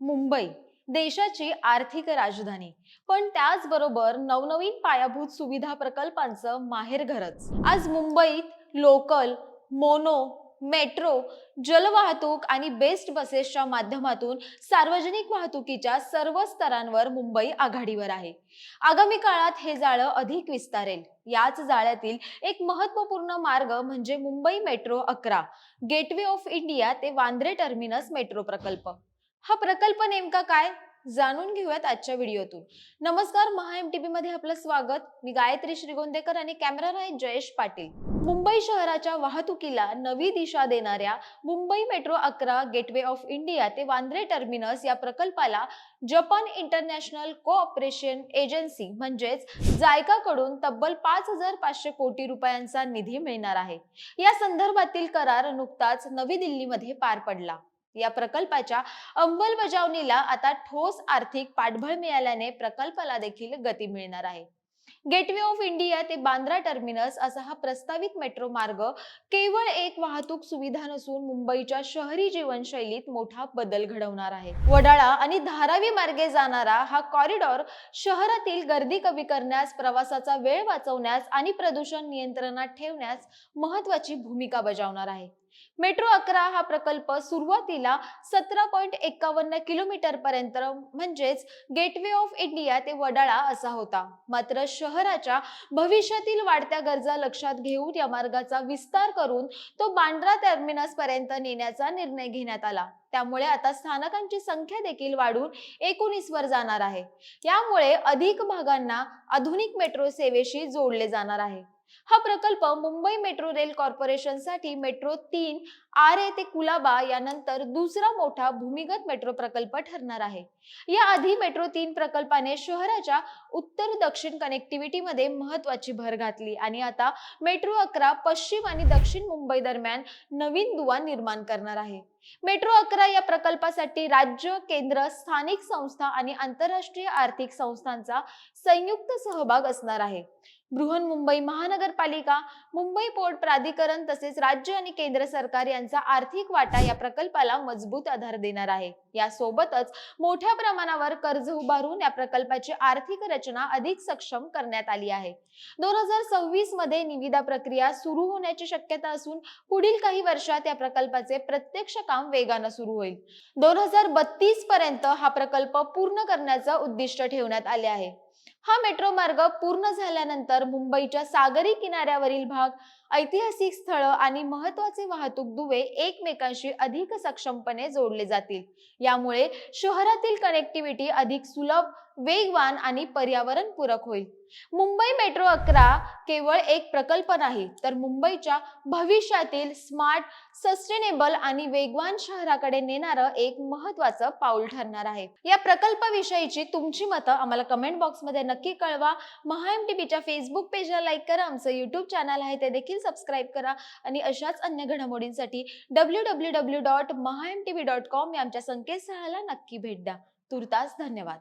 मुंबई देशाची आर्थिक राजधानी, पण त्याचबरोबर नवनवीन पायाभूत सुविधा प्रकल्पांचं माहेरघरच. आज मुंबईत लोकल, मोनो, मेट्रो, जलवाहतूक आणि बेस्ट बसेसच्या माध्यमातून सार्वजनिक वाहतुकीच्या सर्व स्तरांवर मुंबई आघाडीवर आहे. आगामी काळात हे जाळं अधिक विस्तारेल. याच जाळ्यातील एक महत्त्वपूर्ण मार्ग म्हणजे Mumbai metro 11 gateway of India ते वांद्रे टर्मिनस मेट्रो प्रकल्प. हा प्रकल्प नेमका काय जाणून घेऊयात आजच्या व्हिडिओतून. नमस्कार, महा एमटीबी मध्ये आपलं स्वागत. मी गायत्री श्रीगोंदेकर आणि कॅमेरामॅन आहे जयेश पाटील. मुंबई शहराच्या वाहतुकीला नवी दिशा देणाऱ्या Mumbai metro 11 gateway of India ते वांद्रे टर्मिनस या प्रकल्पाला जपान इंटरनॅशनल कोऑपरेशन एजन्सी म्हणजेच जायका कडून तब्बल 5,500 कोटी रुपयांचा निधी मिळणार आहे. या संदर्भातील करार नुकताच नवी दिल्लीमध्ये पार पडला. या प्रकल्पाच्या अंमलबजावणीला आता ठोस आर्थिक पाठबळ मिळाल्याने प्रकल्पाला देखील गती मिळणार आहे. गेटवे ऑफ इंडिया ते बांद्रा टर्मिनस असा हा प्रस्तावित मेट्रो मार्ग केवळ एक वाहतूक सुविधा नसून मुंबईच्या शहरी जीवनशैलीत मोठा बदल घडवणार आहे. वडाळा आणि धारावी मार्गे जाणारा हा कॉरिडॉर शहरातील गर्दी कमी करण्यास, प्रवासाचा वेळ वाचवण्यास आणि प्रदूषण नियंत्रणात ठेवण्यास महत्त्वाची भूमिका बजावणार आहे. मेट्रो 11 हा प्रकल्प सुरुवातीला 17.51 किलोमीटर पर्यंत म्हणजेच गेटवे ऑफ इंडिया ते वडाळा असा होता. मात्र शहराच्या भविष्यातील वाढत्या गरजा लक्षात घेऊन या मार्गाचा विस्तार करून तो बांद्रा टर्मिनस पर्यंत नेण्याचा निर्णय घेण्यात आला. त्यामुळे आता स्थानकांची संख्या देखील वाढून 19 वर जाणार आहे. यामुळे अधिक भागांना आधुनिक मेट्रो सेवेशी जोडले जाणार आहे. हा प्रकल्प मुंबई मेट्रो रेल कॉर्पोरेशनसाठी मेट्रो 3 आरे ते कुलाबा यानंतर दुसरा मोठा भूमिगत मेट्रो प्रकल्प ठरणार आहे. या आधी मेट्रो 3 प्रकल्पाने शहराच्या उत्तर दक्षिण कनेक्टिव्हिटी मध्ये महत्त्वाची भर घातली आणि आता मेट्रो 11 पश्चिम आणि दक्षिण मुंबई दरम्यान नवीन दुवा निर्माण करणार आहे. मेट्रो 11 या प्रकल्पासाठी राज्य, केंद्र, स्थानिक संस्था आणि आंतरराष्ट्रीय आर्थिक संस्थांचा संयुक्त सहभाग असणार आहे. बृहन्मुंबई महानगरपालिका, मुंबई पोर्ट प्राधिकरण तसेच राज्य आणि केंद्र सरकार यांचा आर्थिक वाटा या प्रकल्पाला मजबूत आधार देणार आहे. यासोबतच मोठ्या प्रमाणावर कर्ज उभारून या प्रकल्पाची आर्थिक रचना अधिक सक्षम करण्यात आली आहे. 2026 मध्ये निविदा प्रक्रिया सुरू होण्याची शक्यता असून पुढील काही वर्षात या प्रकल्पाचे प्रत्यक्ष काम वेगाने सुरू होईल. 2032 पर्यंत हा प्रकल्प पूर्ण करण्याचे उद्दिष्ट ठेवण्यात आले आहे. हा मेट्रो मार्ग पूर्ण झाल्यानंतर मुंबईच्या सागरी किनाऱ्यावरील भाग, ऐतिहासिक स्थळ आणि महत्त्वाचे वाहतूक दुवे एकमेकांशी अधिक सक्षमपणे जोडले जातील. यामुळे शहरातील कनेक्टिव्हिटी अधिक सुलभ, वेगवान आणि पर्यावरणपूरक होईल. मुंबई मेट्रो 11 केवळ एक प्रकल्प नाही, तर मुंबईच्या भविष्यातील स्मार्ट, सस्टेनेबल आणि वेगवान शहराकडे नेणारं एक महत्त्वाचं पाऊल ठरणार आहे. या प्रकल्पाविषयीची तुमची मतं आम्हाला कमेंट बॉक्समध्ये नक्की कळवा. महा एमटीबीच्या फेसबुक पेजला लाईक करा, आमचं यूट्यूब चॅनल आहे ते देखील सबस्क्राईब करा आणि अशाच अन्य घडामोडींसाठी www.mahamtv.com या आमच्या संकेतस्थळाला नक्की भेट द्या. तुर्तास धन्यवाद.